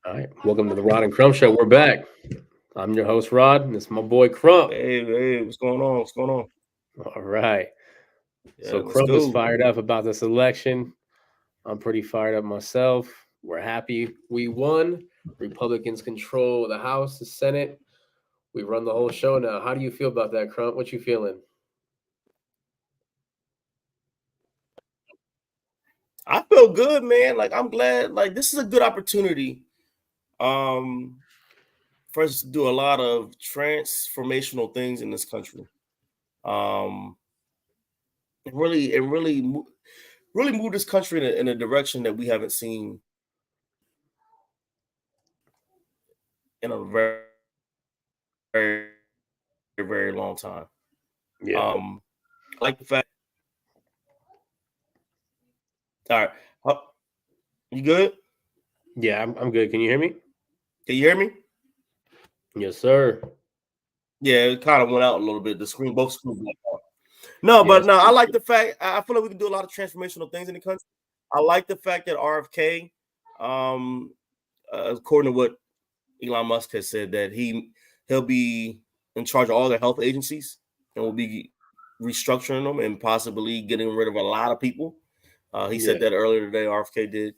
All right. Welcome to the Rod and Crump Show. We're back. I'm your host, Rod, and it's my boy Crump. Hey, what's going on? What's going on? All right. Yeah, So let's Crump is go. fired up about this election. I'm pretty fired up myself. We're happy we won. Republicans control the House, the Senate. We run the whole show now. How do you feel about that, Crump? What you feeling? I feel good, man. Like I'm glad. Like this is a good opportunity, um, for us to do a lot of transformational things in this country. Um, really move this country in a direction that we haven't seen in a very, very long time. Yeah. I like the fact. All right, uh, you good? Yeah, I'm good. Can you hear me? Can you hear me? Yes, sir. Yeah, it kind of went out a little bit. The screen, both screens went out. No, but Yes. no, I like the fact. I feel like we can do a lot of transformational things in the country. I like the fact that RFK, um, according to what Elon Musk has said, that he'll be in charge of all the health agencies and will be restructuring them and possibly getting rid of a lot of people. He Yeah. said that earlier today. RFK did.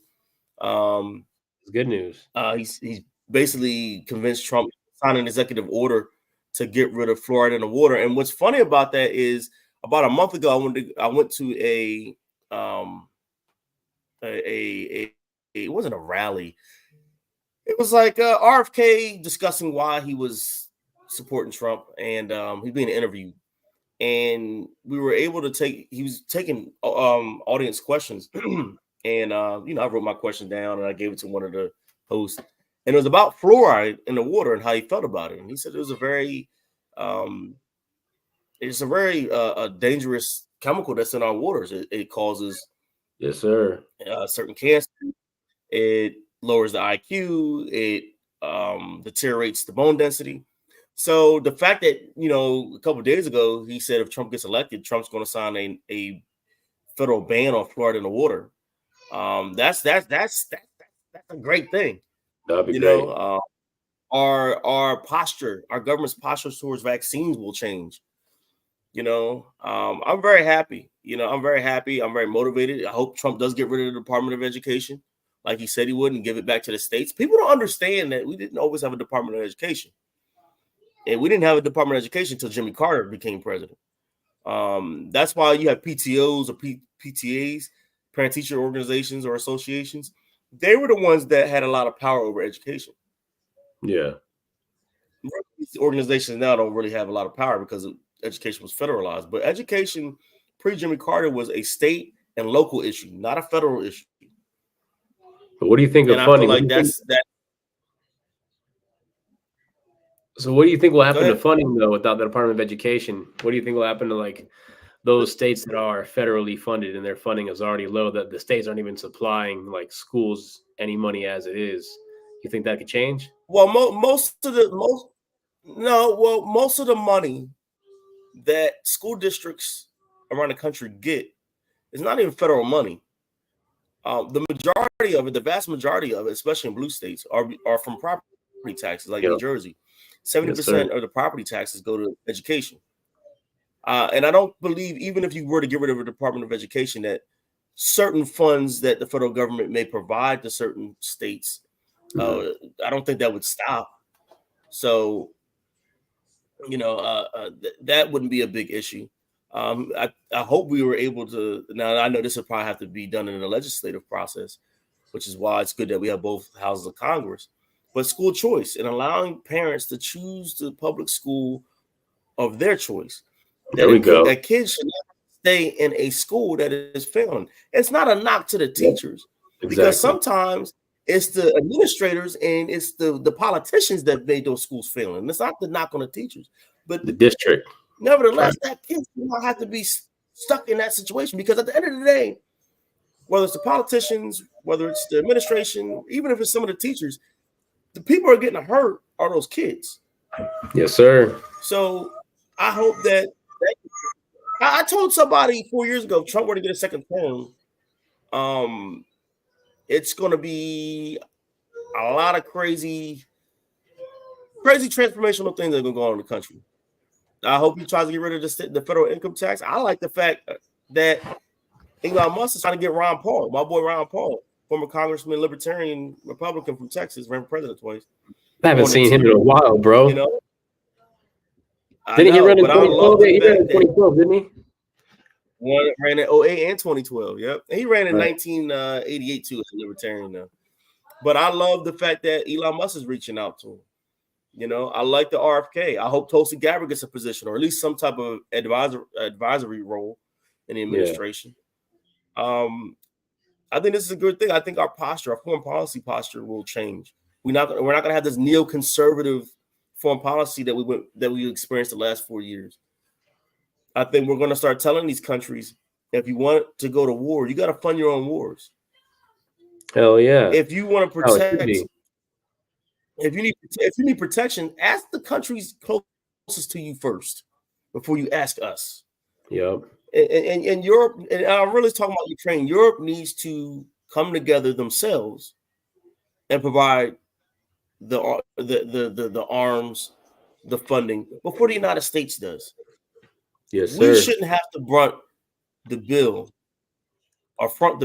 Um, It's good news. he's basically convinced Trump to sign an executive order to get rid of fluoride in the water. And what's funny about that is about a month ago, I went to um a it wasn't a rally. It was like RFK discussing why he was supporting Trump, and he's being interviewed. And we were able to he was taking audience questions, and I wrote my question down and I gave it to one of the hosts, and it was about fluoride in the water and how he felt about it. And he said it was um, a very a dangerous chemical that's in our waters. It causes Yes, sir. certain cancer. It lowers the IQ. It deteriorates the bone density. So the fact that a couple of days ago he said if Trump gets elected, Trump's going to sign a federal ban on fluoride in the water. That's a great thing. That'd be You great. know, our posture, our government's posture towards vaccines will change. I'm very happy. I'm very happy. I'm very motivated. I hope Trump does get rid of the Department of Education, like he said he would, and give it back to the states. People don't understand that we didn't always have a Department of Education, and we didn't have a Department of Education until Jimmy Carter became president. That's why you have PTOs or PTAs, parent teacher organizations or associations. They were the ones that had a lot of power over education. Yeah. These organizations now don't really have a lot of power because education was federalized. But education pre Jimmy Carter was a state and local issue, not a federal issue. But what do you think And of I feel funding? like that's that. So what do you think will Go happen to ahead. funding though without the Department of Education? What do you think will happen to like those states that are federally funded and their funding is already low, that the states aren't even supplying like schools any money as it is? You think that could change? Well, most of the money that school districts around the country get is not even federal money. The majority of it, the vast majority of it, especially in blue states, are from property taxes, like New Yeah. Jersey. Seventy Yes, sir. percent of the property taxes go to education. And I don't believe, even if you were to get rid of the Department of Education, that certain funds that the federal government may provide to certain states, Mhm. I don't think that would stop. So, that wouldn't be a big issue. I hope we were able to. Now, I know this would probably have to be done in the legislative process, which is why it's good that we have both houses of Congress. But school choice and allowing parents to choose the public school of their choice. There we go. That kids should not stay in a school that is failing. It's not a knock to the Yep. teachers, because Exactly. sometimes it's the administrators and it's the politicians that made those schools failing. It's not the knock on the teachers, but The district. Right. nevertheless, that kid should not have to be stuck in that situation, because at the end of the day, whether it's the politicians, whether it's the administration, even if it's some of the teachers, the people are getting hurt are those kids. Yes, sir. So I hope that I told somebody 4 years ago, if Trump were to get a second term, um, it's going to be a lot of crazy transformational things that are going to go on in the country. I hope he tries to get rid of the federal income tax. I like the fact that Elon Musk is trying to get Ron Paul, my boy Ron Paul, former congressman, libertarian, Republican from Texas, ran for president twice. I haven't seen him in a while, bro. You know, didn't he run in 2012? He ran in 2012, didn't he? One ran in 08 and 2012. Yep, and he ran in 1988 too as a libertarian now. But I love the fact that Elon Musk is reaching out to him. You know, I like the RFK. I hope Tulsi Gabbard gets a position or at least some type of advisory role in the administration. Yeah. I think this is a good thing. I think our foreign policy posture will change. We're not going to have this neoconservative foreign policy that we experienced the last 4 years. I think we're going to start telling these countries, if you want to go to war, you got to fund your own wars. Hell yeah! If you want to protect. If you need protection, ask the countries closest to you first before you ask us. Yep. And Europe, and I'm really talking about Ukraine. Europe needs to come together themselves and provide the arms, the funding before the United States does. Yes, sir. We shouldn't have to front the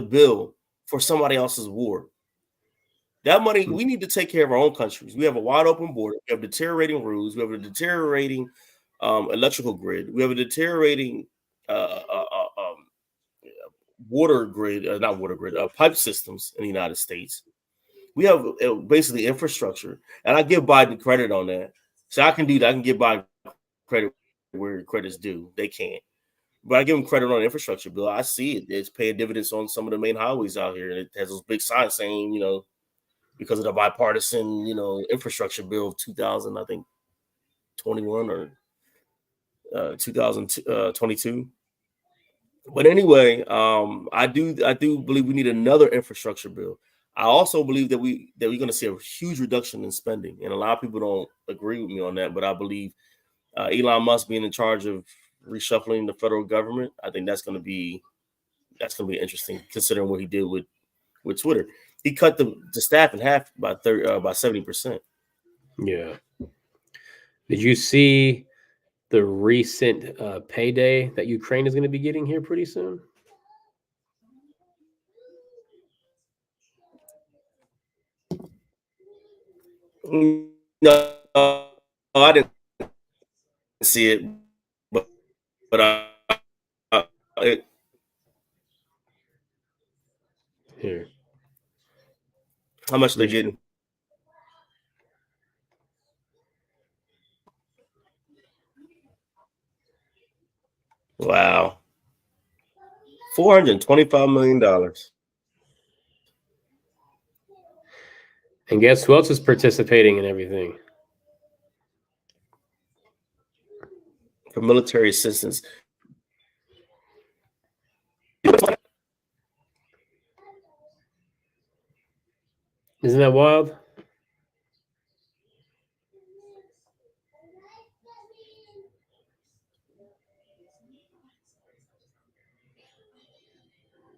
bill for somebody else's war. That money, we need to take care of our own countries. We have a wide open border. We have deteriorating roads. We have a deteriorating electrical grid. We have a deteriorating pipe systems in the United States. We have basically infrastructure. And I give Biden credit on that. So I can do that. I can give Biden credit where credit's due. They can't. But I give him credit on the infrastructure bill. I see it. It's paying dividends on some of the main highways out here. And it has those big signs saying, because of the bipartisan, infrastructure bill of 2021 or 2022. But anyway, I do believe we need another infrastructure bill. I also believe that we're going to see a huge reduction in spending, and a lot of people don't agree with me on that. But I believe Elon Musk being in charge of reshuffling the federal government, I think that's going to be interesting, considering what he did with Twitter. He cut the staff in half by 70%. Yeah. Did you see the recent payday that Ukraine is going to be getting here pretty soon? No, I didn't see it, but here. How much are they getting? Wow. $425 million. And guess who else is participating in everything? For military assistance. Isn't that wild? I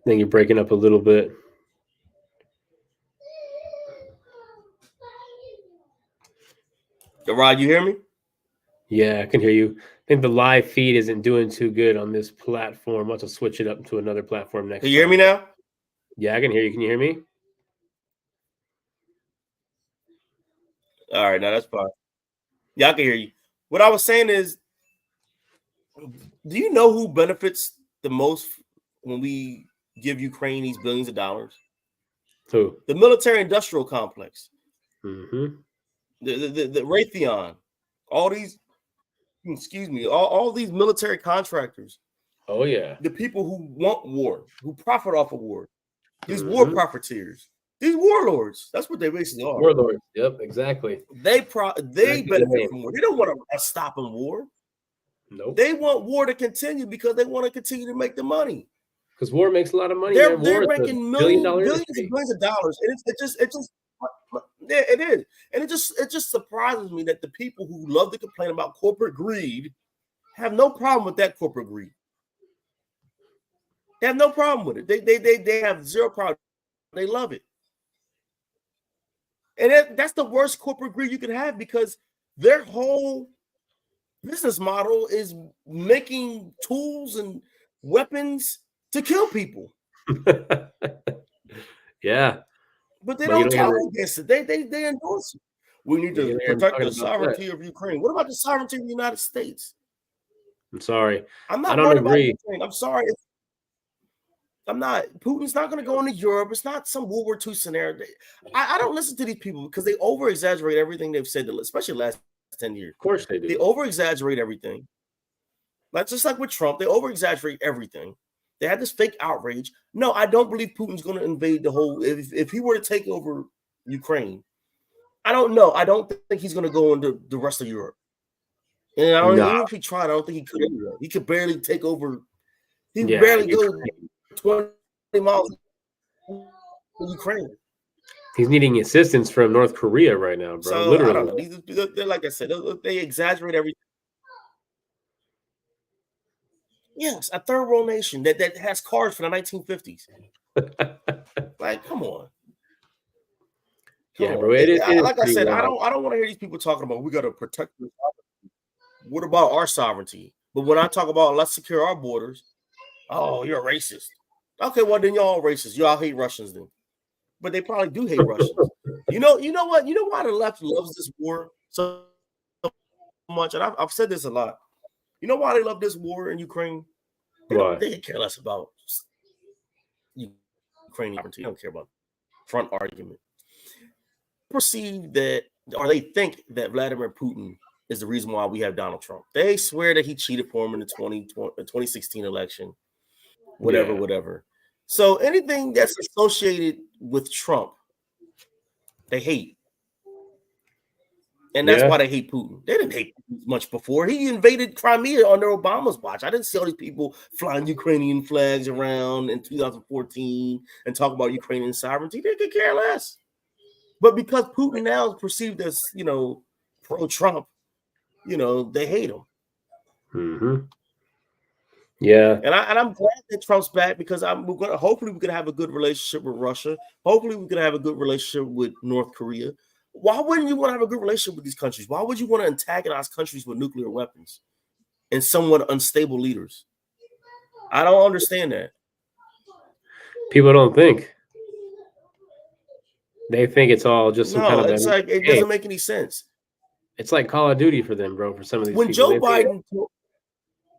think you're breaking up a little bit. Rod, you hear me? Yeah, I can hear you. I think the live feed isn't doing too good on this platform. I'll have to switch it up to another platform next time. Can you hear me now? Yeah, I can hear you. Can you hear me? All right, now that's fine. Yeah, I can hear you. What I was saying is, do you know who benefits the most when we give Ukraine these billions of dollars? Who? The military-industrial complex. Mm-hmm. The Raytheon. All these, all these military contractors. Oh, yeah. The people who want war, who profit off of war. These war profiteers. These warlords. That's what they basically are. Warlords. Yep, exactly. They benefit from war. They don't want to stop in war. Nope. They want war to continue because they want to continue to make the money. Because war makes a lot of money. They're making billions and billions of dollars, and it just it is, and it just surprises me that the people who love to complain about corporate greed have no problem with that corporate greed. They have no problem with it. They have zero problem. They love it. And that's the worst corporate greed you can have, because their whole business model is making tools and weapons to kill people. Yeah. But they But you don't don't hear talk me, against it. They endorse it. We need you to don't hear him protect talking the about that. sovereignty of Ukraine. What about the sovereignty of the United States? I'm sorry. I'm I not don't worried about agree. Ukraine. I'm sorry. I'm not. Putin's not going to go into Europe. It's not some World War II scenario. I don't listen to these people because they over exaggerate everything they've said, especially the last 10 years. Of course they They do. over exaggerate everything. Like, just like with Trump, they over exaggerate everything. They had this fake outrage. No, I don't believe Putin's going to invade the whole. If he were to take over Ukraine, I don't know. I don't think he's going to go into the rest of Europe. And I don't, Nah. even if he tried, I don't think he could. Anyway. He could barely take over. He could Yeah. barely go 20 miles to Ukraine. He's needing assistance from North Korea right now, bro. So Literally. I don't know. They're like I said, they exaggerate everything. Yes, a third world nation that has cars for the 1950s. Like, come on. Yeah, bro. It is Like I said, wild. I don't want to hear these people talking about we got to protect the sovereignty. What about our sovereignty? But when I talk about let's secure our borders, oh, you're a racist. Okay, well then y'all racist. Y'all hate Russians then. But they probably do hate Russians. You know what? You know why the left loves this war so much? And I've said this a lot. You know why they love this war in Ukraine? They care less about Ukrainian sovereignty. They don't care about front argument. Perceive that, or they think that Vladimir Putin is the reason why we have Donald Trump. They swear that he cheated for him in the 2016 election, whatever. So anything that's associated with Trump, they hate. And that's why they hate Putin. They didn't hate Putin much before. He invaded Crimea under Obama's watch. I didn't see all these people flying Ukrainian flags around in 2014 and talk about Ukrainian sovereignty. They could care less. But because Putin now is perceived as, pro-Trump, they hate him. Mm-hmm. Yeah. And I'm glad that Trump's back, because hopefully we're gonna have a good relationship with Russia. Hopefully we're gonna have a good relationship with North Korea. Why wouldn't you want to have a good relationship with these countries? Why would you want to antagonize countries with nuclear weapons and somewhat unstable leaders? I don't understand that. People don't think. They think it's all just some kind of. It's like it doesn't make any sense. It's like Call of Duty for them, bro. For some of these when people, Joe Biden,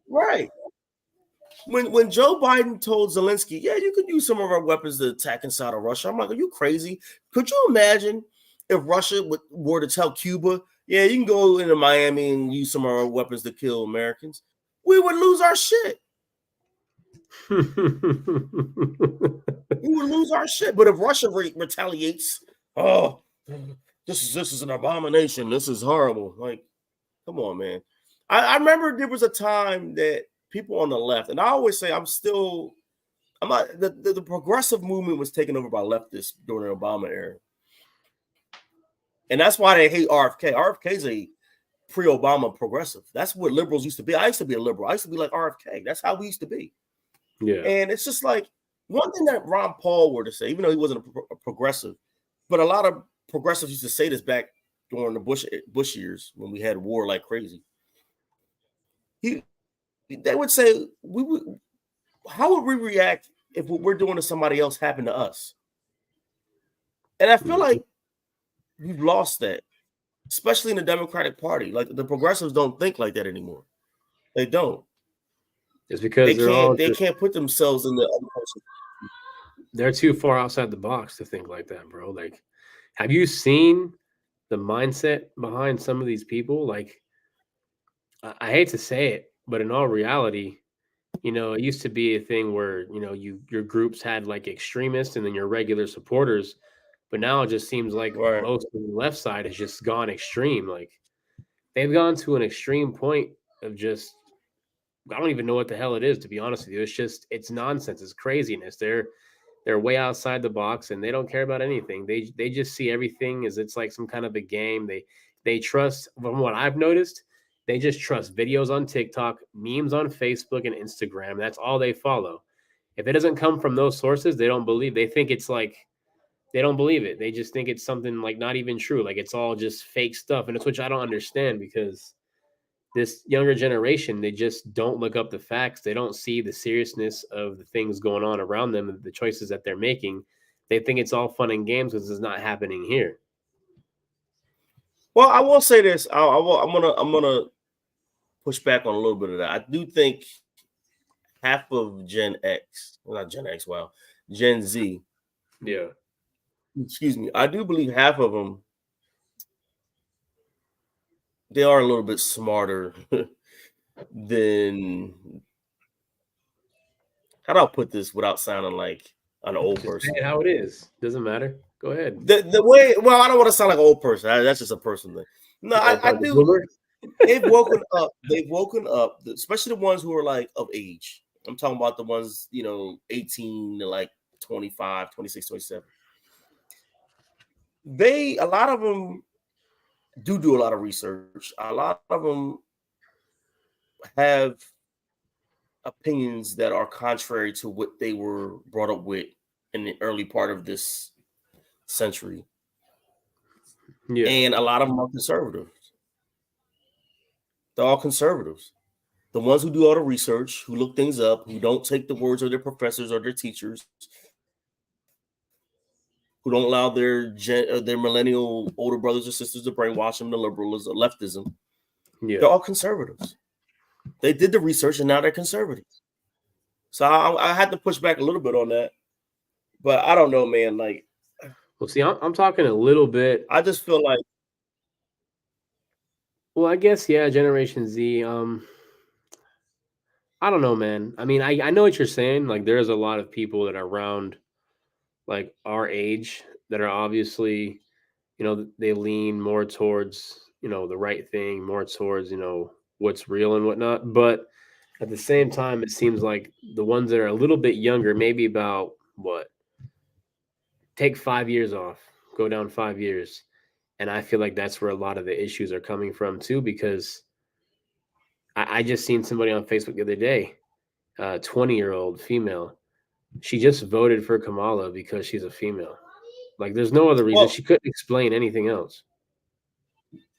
right? When Joe Biden told Zelensky, yeah, you could use some of our weapons to attack inside of Russia, I'm like, are you crazy? Could you imagine if Russia were to tell Cuba, yeah, you can go into Miami and use some of our weapons to kill Americans? We would lose our shit. We would lose our shit. But if Russia retaliates, oh, this is an abomination. This is horrible. Like, come on, man. I remember there was a time that people on the left, and I always say I'm not, the progressive movement was taken over by leftists during the Obama era. And that's why they hate RFK. RFK is a pre-Obama progressive. That's what liberals used to be. I used to be a liberal. I used to be like RFK. That's how we used to be. Yeah. And it's just like one thing that Ron Paul were to say, even though he wasn't a progressive, but a lot of progressives used to say this back during the Bush years when we had war like crazy. They would say, how would we react if what we're doing to somebody else happened to us? And I feel like we've lost that, especially in the Democratic Party. Like, the progressives don't think like that anymore. They don't. It's because they can't put themselves in the other person. They're too far outside the box to think like that, bro. Like, have you seen the mindset behind some of these people? Like, I hate to say it, but in all reality, it used to be a thing where, your groups had like extremists and then your regular supporters. But now it just seems like most of the left side has just gone extreme. Like, they've gone to an extreme point of just, I don't even know what the hell it is, to be honest with you. It's nonsense. It's craziness. They're way outside the box and they don't care about anything. They just see everything as it's like some kind of a game. They trust, from what I've noticed, they just trust videos on TikTok, memes on Facebook and Instagram. That's all they follow. If it doesn't come from those sources, they don't believe. They think it's like they don't believe it. They just think it's something like not even true. Like it's all just fake stuff. And it's which I don't understand because this younger generation, they just don't look up the facts. They don't see the seriousness of the things going on around them, the choices that they're making. They think it's all fun and games because it's not happening here. Well, I will say this. I'm gonna push back on a little bit of that. I do think half of Gen X, well, not Gen X, wow, Gen Z. Yeah. Excuse me. I do believe half of them, they are a little bit smarter than, how do I put this without sounding like an old person? Say it how it is. Doesn't matter. Go ahead. The way, well, I don't want to sound like an old person. That's just a personal thing. No, I do. Boomer? They've woken up. They've woken up, especially the ones who are like of age. I'm talking about the ones, 18 to like 25, 26, 27. A lot of them do a lot of research. A lot of them have opinions that are contrary to what they were brought up with in the early part of this century. Yeah. And a lot of them are conservatives. They're all conservatives. The ones who do all the research, who look things up, who don't take the words of their professors or their teachers, who don't allow their millennial older brothers or sisters to brainwash them to liberalism, leftism. Yeah. They're all conservatives. They did the research and now they're conservatives. So I had to push back a little bit on that. But I don't know, man. Like, well, see, I'm talking a little bit. I just feel like, well, I guess, yeah, Generation Z. I don't know, man. I mean, I know what you're saying. Like, there's a lot of people that are around, like, our age that are obviously, they lean more towards, the right thing, more towards, what's real and whatnot. But at the same time, it seems like the ones that are a little bit younger, maybe about take 5 years off, go down 5 years. And I feel like that's where a lot of the issues are coming from too, because I just seen somebody on Facebook the other day, 20-year-old female. She just voted for Kamala because she's a female. Like, there's no other reason. She couldn't explain anything else.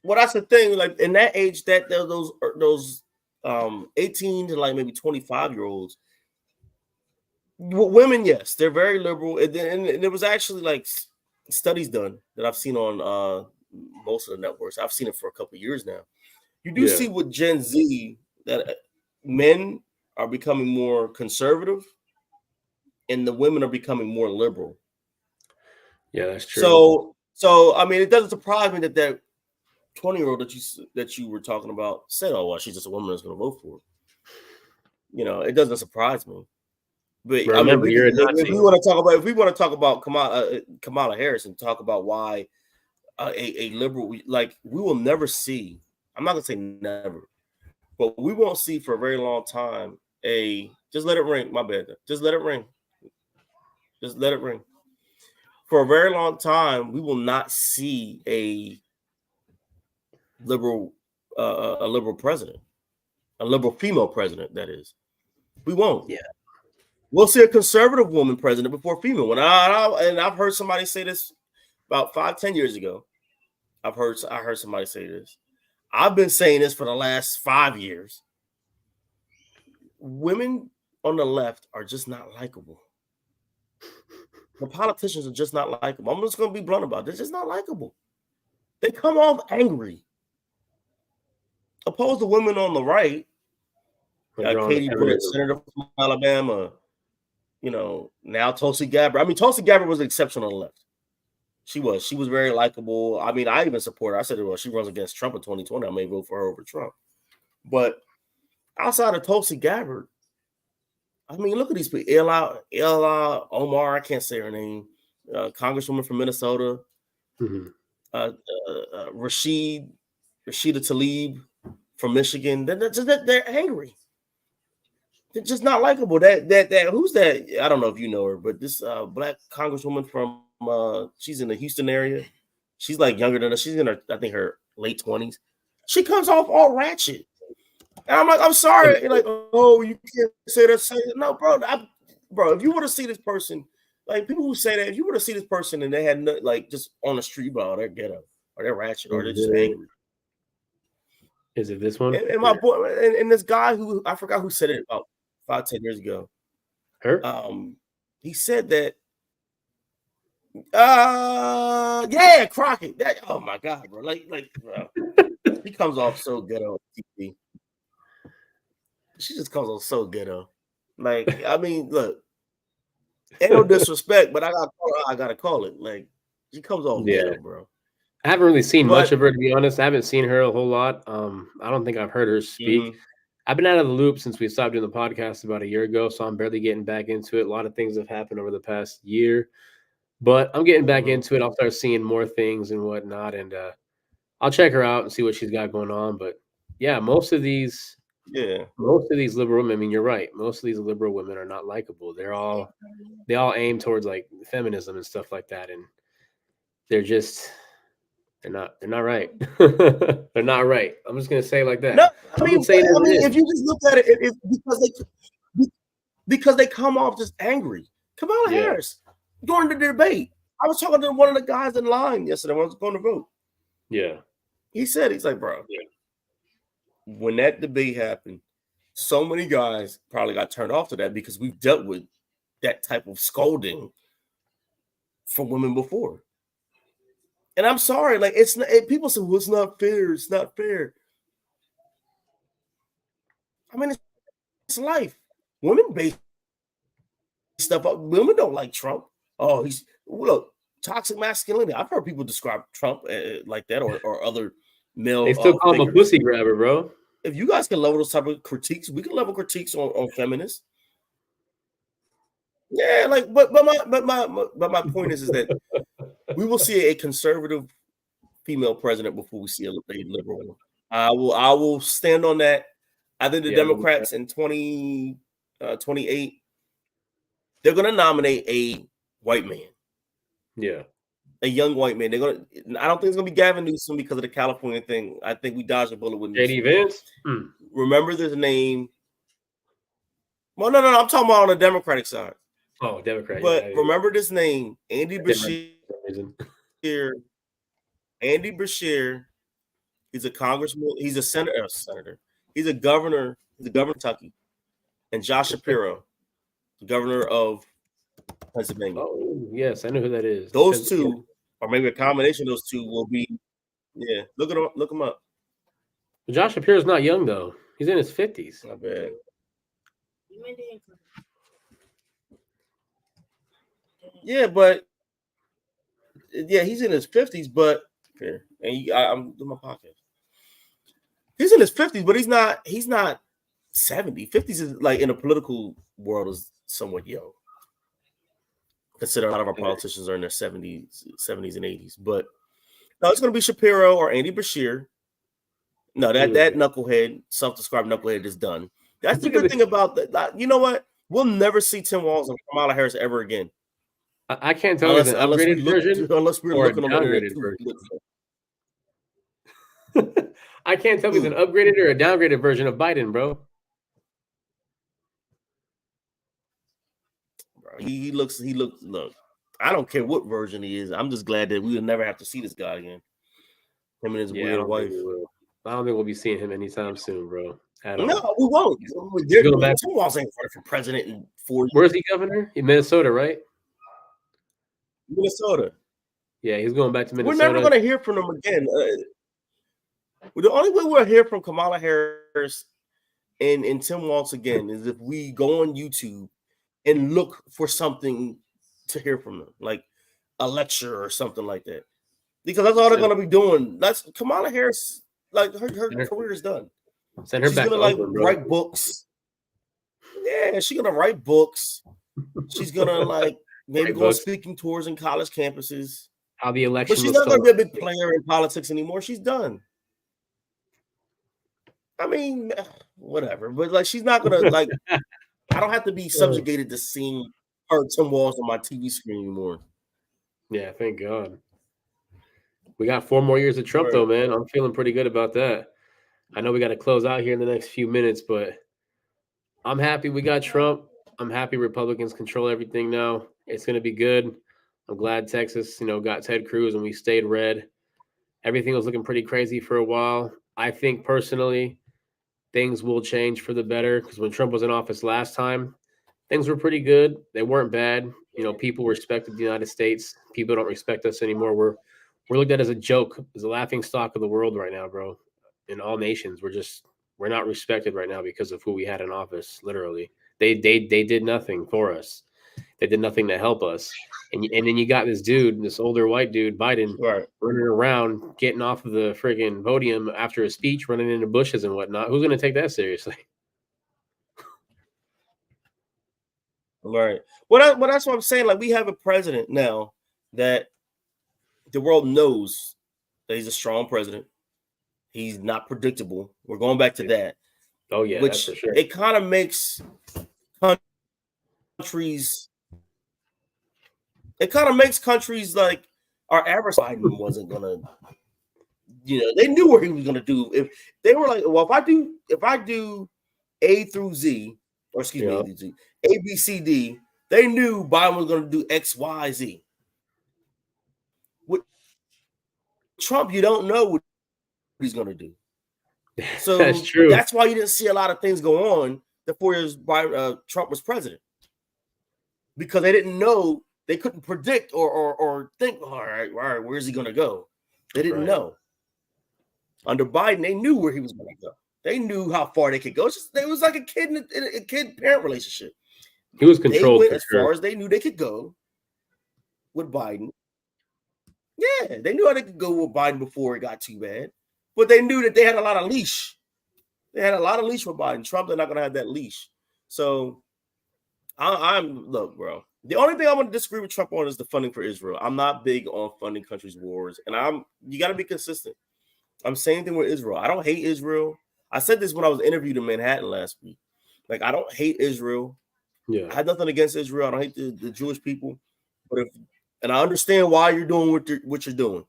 Well, that's the thing. Like, in that age, that those 18 to like maybe 25-year-olds, women, yes, they're very liberal. And there was actually like studies done that I've seen on most of the networks. I've seen it for a couple of years now. You do see with Gen Z that men are becoming more conservative and the women are becoming more liberal. Yeah, that's true. So I mean, it doesn't surprise me that 20-year-old that you were talking about said, "Oh, well, she's just a woman that's going to vote for it." It doesn't surprise me. But remember, if we want to talk about Kamala Harris and talk about why a liberal, like, we will never see. I'm not gonna say never, but we won't see for a very long time. Just let it ring. My bad. Just let it ring. Just let it ring. For a very long time, we will not see a liberal president, a liberal female president. That is, we won't. Yeah. We'll see a conservative woman president before female. And I've heard somebody say this about 5-10 years ago. I heard somebody say this. I've been saying this for the last 5 years. Women on the left are just not likable. The politicians are just not likable. I'm just going to be blunt about it. They're just not likable. They come off angry. Opposed to women on the right, Katie Britt, Senator from Alabama, now Tulsi Gabbard. I mean, Tulsi Gabbard was exceptional on the left. She was very likable. I mean, I even support her. I said, well, she runs against Trump in 2020. I may vote for her over Trump. But outside of Tulsi Gabbard, I mean, look at these people. Ilhan Omar, I can't say her name. Congresswoman from Minnesota. Mm-hmm. Rashida Tlaib from Michigan. They're angry. They're just not likable. That who's that? I don't know if you know her, but this black congresswoman from she's in the Houston area. She's like younger than us. She's in her late 20s. She comes off all ratchet. And I'm like, I'm sorry. You're like, oh, you can't say that. No, bro. Bro, if you want to see this person Like people who say that, if you were to see this person and they had like just on the street, bro, they're ghetto or they're ratchet or they're just angry. Is it this one? And my boy, and this guy who I forgot who said it about 5-10 years ago. Her? He said that. Yeah, Crockett. Oh my God, bro. Like, bro. He comes off so ghetto on TV. She just comes off so ghetto. Like, I mean, look, ain't no disrespect, but I gotta call it. Like, she comes off ghetto, bro. I haven't really seen much of her, to be honest. I haven't seen her a whole lot. I don't think I've heard her speak. Mm-hmm. I've been out of the loop since we stopped doing the podcast about a year ago, so I'm barely getting back into it. A lot of things have happened over the past year, but I'm getting back into it. I'll start seeing more things and whatnot, and I'll check her out and see what she's got going on. But yeah, most of these liberal women, I mean, you're right. Most of these liberal women are not likable. They all aim towards like feminism and stuff like that, and they're not right. They're not right. I'm just gonna say it like that. No, I mean, if you just look at it, because they come off just angry. Kamala Harris during the debate, I was talking to one of the guys in line yesterday when I was going to vote. Yeah, he's like, bro, when that debate happened, so many guys probably got turned off to that because we've dealt with that type of scolding from women before. And I'm sorry, like it's not. People say, "Well, it's not fair. It's not fair." I mean, it's life. Women base stuff up. Women don't like Trump. Oh, look, toxic masculinity. I've heard people describe Trump like that, or other male. They still call him a pussy grabber, bro. If you guys can level those type of critiques, we can level critiques on feminists. Yeah, like, but my point is that we will see a conservative female president before we see a liberal one. I will stand on that. I think the Democrats in 2028, they're going to nominate a white man. Yeah, a young white man. I don't think it's going to be Gavin Newsom because of the California thing. I think we dodged a bullet with JD Vance. Remember this name? Well, no. I'm talking about on the Democratic side. Oh, Democrat. But remember this name, Andy Beshear. Andy Beshear. He's a congressman. He's a senator. He's a governor. He's the governor of Kentucky. And Josh Shapiro, the governor of Pennsylvania. Oh, yes, I know who that is. Those two, or maybe a combination of those two, will be. Yeah, look them up. Josh Shapiro's not young though. He's in his 50s. Not bad. Yeah, but he's in his 50s, but here, and I'm doing my podcast. He's in his 50s, but he's not 70. 50s is like in the political world is somewhat young. Consider a lot of our politicians are in their 70s and 80s. But no, it's gonna be Shapiro or Andy Beshear. No, that knucklehead, self-described knucklehead is done. That's the good thing about that. You know what? We'll never see Tim Walz and Kamala Harris ever again. I can't tell if it's an upgraded version unless we're looking on downgraded version. I can't tell if it's an upgraded or a downgraded version of Biden, bro. He looks. Look, I don't care what version he is. I'm just glad that we will never have to see this guy again. Him and his weird wife. I don't think we'll be seeing him anytime soon, bro. No, we won't. Tim Walz ain't running for president in 4 years. Where's he governor? In Minnesota, right? Minnesota. Yeah, he's going back to Minnesota. We're never going to hear from him again. The only way we'll hear from Kamala Harris and Tim Walz again is if we go on YouTube and look for something to hear from them, like a lecture or something like that. Because that's all they're going to be doing. That's Kamala Harris. Like her career is done. Send her she's back gonna write books. Yeah, she's gonna write books. She's gonna maybe go on speaking tours in college campuses. How the election, but she's not gonna be a big player in politics anymore. She's done. I mean, whatever. But she's not gonna I don't have to be subjugated to seeing her Tim Walz on my TV screen anymore. Yeah, thank God. We got 4 more years of Trump, though, man. I'm feeling pretty good about that. I know we got to close out here in the next few minutes, but I'm happy we got Trump. I'm happy Republicans control everything now. It's going to be good. I'm glad Texas, got Ted Cruz and we stayed red. Everything was looking pretty crazy for a while. I think personally, things will change for the better because when Trump was in office last time, things were pretty good. They weren't bad. People respected the United States. People don't respect us anymore. We're looked at as a joke, as a laughing stock of the world right now, bro. In all nations, we're not respected right now because of who we had in office. Literally, they did nothing for us. They did nothing to help us. And then you got this dude, this older white dude, Biden, Right. running around, getting off of the friggin' podium after a speech, running into bushes and whatnot. Who's going to take that seriously? Right. Well, that's what I'm saying. Like, we have a president now that the world knows that he's a strong president. He's not predictable. We're going back to that. Oh yeah, which that's for sure. It kind of makes countries. It kind of makes countries like our average Biden wasn't gonna. They knew what he was gonna do. If they were like, well, if I do A through Z, or excuse me, A through Z, A, B, C, D, they knew Biden was gonna do X, Y, Z. With Trump, you don't know what he's gonna do. So that's true. That's why you didn't see a lot of things go on the 4 years Trump was president, because they didn't know. They couldn't predict or think, all right, where's he going to go? They didn't know. Under Biden, they knew where he was going to go. They knew how far they could go. It was like a kid-parent relationship. He was controlled. They went as far as they knew they could go with Biden. Yeah, they knew how they could go with Biden before it got too bad. But they knew that they had a lot of leash. They had a lot of leash with Biden. Trump, they're not going to have that leash. So look, bro. The only thing I'm going to disagree with Trump on is the funding for Israel. I'm not big on funding countries' wars, and you got to be consistent. I'm saying thing with Israel. I don't hate Israel. I said this when I was interviewed in Manhattan last week. Like, I don't hate Israel. Yeah, I had nothing against Israel. I don't hate the Jewish people, and I understand why you're doing what you're doing.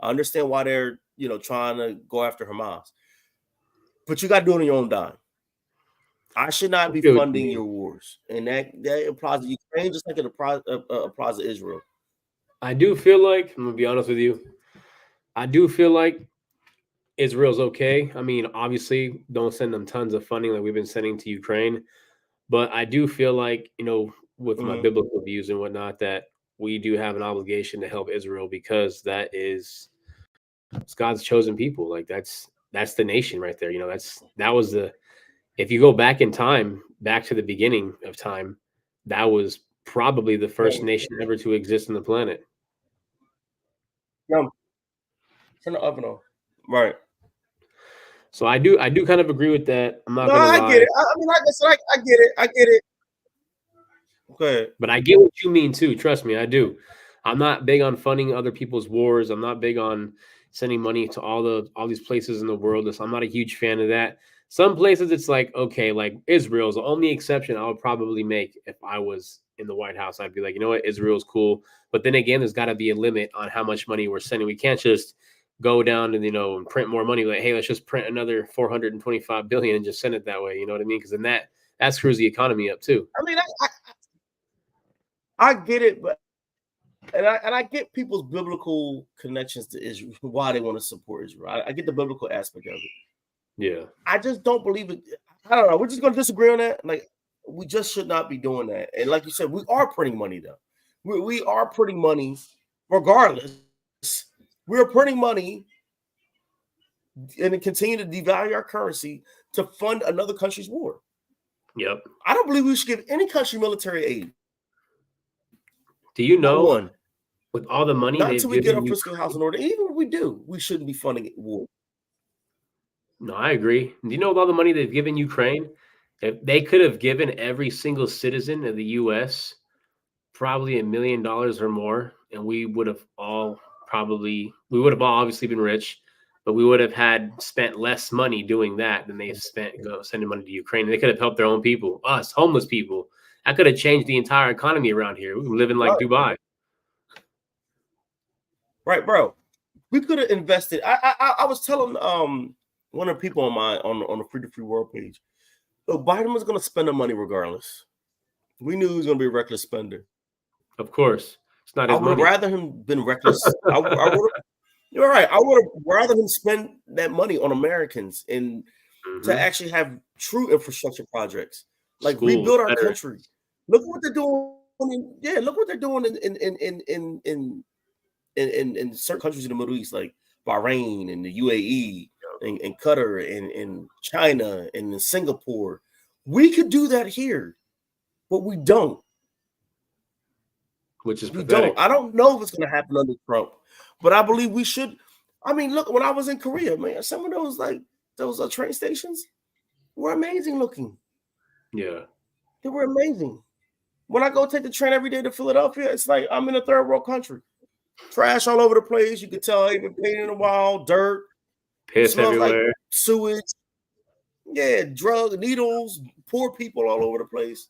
I understand why they're trying to go after Hamas, but you got to do it on your own dime. I should not be funding your wars, and that applies to Ukraine just like it applies to Israel. I do feel like, I'm gonna be honest with you, I do feel like Israel's okay. I mean, obviously, don't send them tons of funding like we've been sending to Ukraine, but I do feel like with my biblical views and whatnot, that we do have an obligation to help Israel because it's God's chosen people. Like that's the nation right there. If you go back in time, back to the beginning of time, that was probably the first nation ever to exist on the planet. Yeah. Turn the oven on. Right. So I do kind of agree with that. I'm not gonna lie. I get it. I mean, like I said, I get it. Okay. But I get what you mean too. Trust me, I do. I'm not big on funding other people's wars. I'm not big on sending money to all these places in the world. I'm not a huge fan of that. Some places it's like, okay, like Israel's the only exception I would probably make if I was in the White House. I'd be like, you know what, Israel's cool. But then again, there's got to be a limit on how much money we're sending. We can't just go down and and print more money. Like, hey, let's just print another 425 billion and just send it that way. You know what I mean? Because then that screws the economy up too. I mean, I get it, but I get people's biblical connections to Israel, why they want to support Israel. I get the biblical aspect of it. Yeah. I just don't believe it. I don't know. We're just going to disagree on that. Like, we just should not be doing that. And like you said, we are printing money, though. We are printing money regardless. We're printing money and continue to devalue our currency to fund another country's war. Yep. I don't believe we should give any country military aid. Do you know, with all the money not until we get our fiscal house in order, even if we do, we shouldn't be funding war. No, I agree. Do you know, with all the money they've given Ukraine, if they could have given every single citizen of the U.S. probably $1 million or more, and we would have all obviously been rich, but we would have spent less money doing that than they spent sending money to Ukraine. And they could have helped their own people, us, homeless people. That could have changed the entire economy around here. We live in like Dubai. Right, bro. We could have invested. I was telling one of the people on the Free to Free World page, Biden was going to spend the money regardless. We knew he was going to be a reckless spender. Of course, it's not I his would have money. rather him been reckless. I would. You're right. I would have rather him spend that money on Americans and to Mhm. actually have true infrastructure projects, like Schools rebuild our better. country. Look what they're doing. Look what they're doing in certain countries in the Middle East, like Bahrain and the UAE and Qatar and China and in Singapore. We could do that here, but we don't. Which is We pathetic. don't. I don't know if it's going to happen under Trump, but I believe we should. I mean, look, when I was in Korea, man, some of those train stations were amazing looking. Yeah. They were amazing. When I go take the train every day to Philadelphia, it's like I'm in a third world country. Trash all over the place. You could tell I ain't been painted in a while. Dirt. Piss Smells like everywhere. sewage. Yeah, drug needles. Poor people all over the place.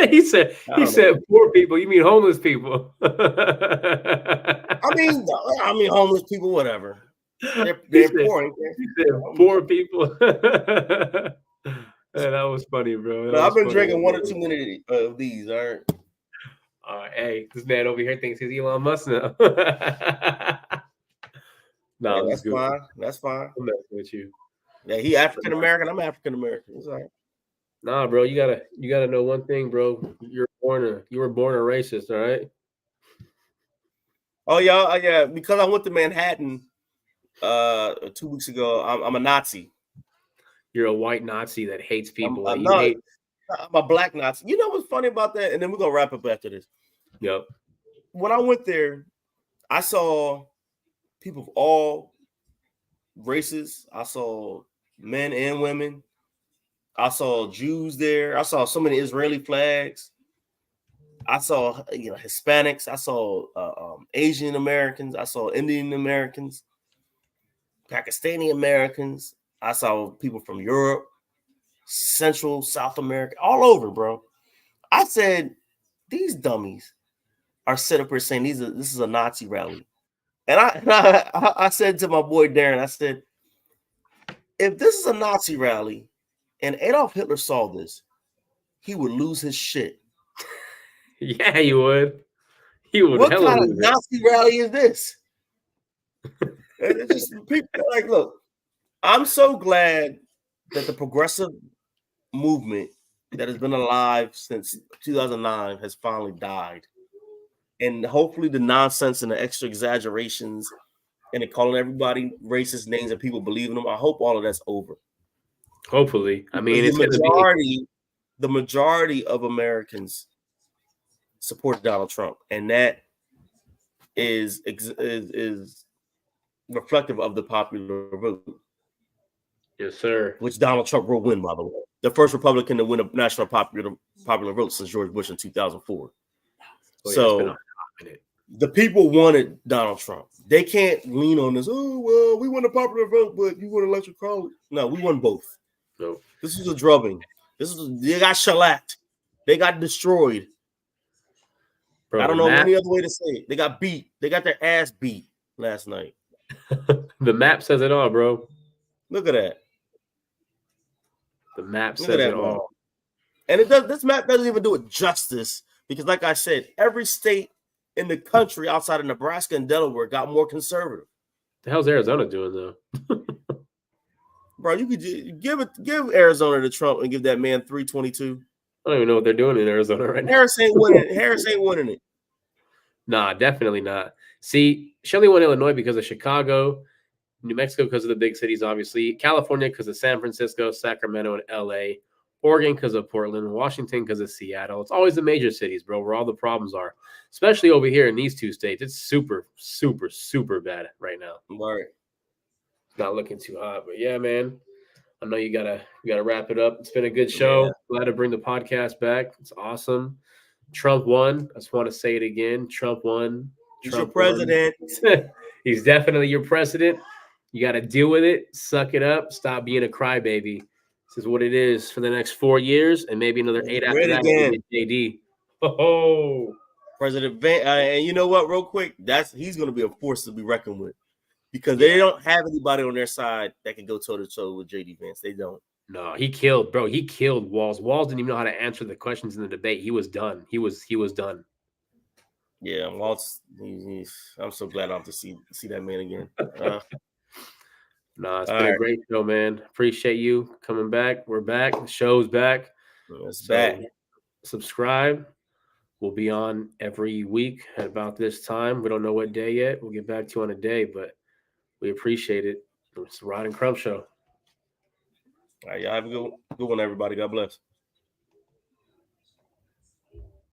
he said I don't know. poor people. You mean homeless people? I mean, homeless people, whatever. he They're said, poor, ain't they? he said poor people. Man, that was funny, bro. That No, I've was been funny. drinking one or two minutes of these. All right. Hey, this man over here thinks he's Elon Musk now. No, Yeah, it's that's good. fine. That's fine. I'm messing with you. Yeah, he African American. I'm African American. It's all right. Nah, bro, you gotta know one thing, bro. You were born a racist, all right? Oh yeah. Because I went to Manhattan 2 weeks ago. I'm a Nazi. You're a white Nazi that hates people. I'm hate. a black Nazi. You know what's funny about that? And then we're gonna wrap up after this. Yep. When I went there, I saw people of all races. I saw men and women. I saw Jews there. I saw so many Israeli flags. I saw Hispanics. I saw Asian Americans. I saw Indian Americans, Pakistani Americans. I saw people from Europe, Central, South America, all over, bro. I said, these dummies are set up here saying this is a Nazi rally. And I said to my boy Darren, I said, if this is a Nazi rally and Adolf Hitler saw this, he would lose his shit. Yeah, you would. He would. What kind of Nazi rally is this? It's just people like, look, I'm so glad that the progressive movement that has been alive since 2009 has finally died. And hopefully the nonsense and the extra exaggerations and calling everybody racist names and people believing them, I hope all of that's over. Hopefully. I mean, it's the majority of Americans support Donald Trump, and that is reflective of the popular vote. Yes, sir. Which Donald Trump will win, by the way. The first Republican to win a national popular vote since George Bush in 2004. So the people wanted Donald Trump. They can't lean on this. Oh, well, we won a popular vote, but you want Electoral College. No, we won both. No. This is a drubbing. They got shellacked. They got destroyed. Bro, I don't know any other way to say it. They got beat. They got their ass beat last night. The map says it all, bro. Look at that. The map says it all. And this map doesn't even do it justice because, like I said, every state in the country outside of Nebraska and Delaware got more conservative. The hell's Arizona doing, though? Bro, you could give Arizona to Trump and give that man 322. I don't even know what they're doing in Arizona right now. Harris ain't winning it. Nah, definitely not. See, Shelley won Illinois because of Chicago, New Mexico because of the big cities, obviously, California because of San Francisco, Sacramento, and LA, Oregon because of Portland, Washington because of Seattle. It's always the major cities, bro, where all the problems are, especially over here in these two states. It's super, super, super bad right now. Right. It's not looking too hot, but yeah, man. I know you gotta wrap it up. It's been a good show. Yeah. Glad to bring the podcast back. It's awesome. Trump won. I just want to say it again. Trump won. He's your president. He's definitely your president. You got to deal with it. Suck it up. Stop being a crybaby. This is what it is for the next 4 years and maybe another 8 after that. Again. JD. Oh, President Van, and you know what? Real quick, he's going to be a force to be reckoned with. Because they don't have anybody on their side that can go toe-to-toe with J.D. Vance. They don't. No, he killed Walz. Walz didn't even know how to answer the questions in the debate. He was done. He was done. Yeah, Walt's. I'm so glad I have to see that man again. Nah, it's All been a right, great show, man. Appreciate you coming back. We're back. The show's back. it's So back. subscribe. We'll be on every week at about this time. We don't know what day yet. We'll get back to you on a day, but we appreciate it. It's the Rod and Crump Show. All right, y'all have a good one, everybody. God bless.